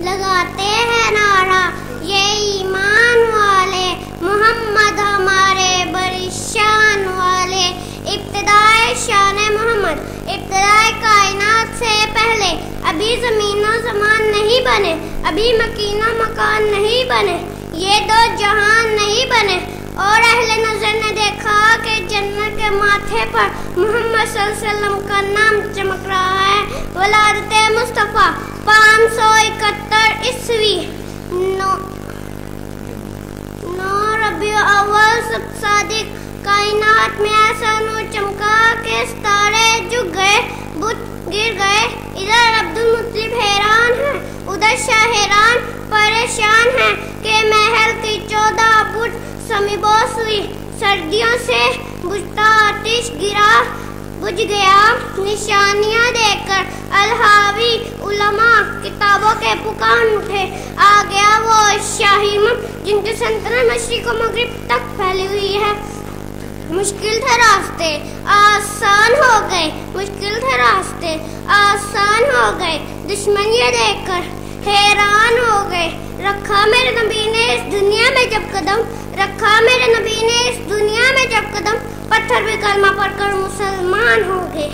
لگاتے ہیں نعرہ یہ ایمان والے، محمد ہمارے بڑی شان والے۔ ابتدائے شان محمد، ابتدائے کائنات سے پہلے، ابھی زمین و زمان نہیں بنے، ابھی مکین و مکان نہیں بنے، یہ دو جہان نہیں بنے۔ اور اہل نظر نے دیکھا کہ جنت کے ماتھے پر محمد صلی اللہ علیہ وسلم کا نام چمک رہا ہے۔ ولادت مصطفیٰ 571 عیسوی 9 ربیع اول صادق، کائنات میں ایسا نور چمکا کہ ستارے جھک گئے، بت گر گئے۔ ادھر عبد المطلب حیران ہے، ادھر شاہ حیران پریشان ہے کہ محل کی 14 بت سمی بوس ہوئی۔ سردیوں سے بجھتا آتش بجھ گیا، نشانیاں دیکھ کر الہاوی علماء کتابوں کے پکار اٹھے۔ آ گیا وہ شاہی ملک جن کی سلطنت مشرق و مغرب تک پھیلی ہوئی ہے۔ مشکل تھے راستے آسان ہو گئے، مشکل تھے راستے آسان ہو گئے، دشمن یہ دیکھ کر حیران ہو گئے۔ رکھا میرے نبی نے اس دنیا میں جب قدم، رکھا میرے نبی نے اس دنیا میں جب قدم، پتھر بھی کلمہ پڑھ کر مسلمان ہو گئے۔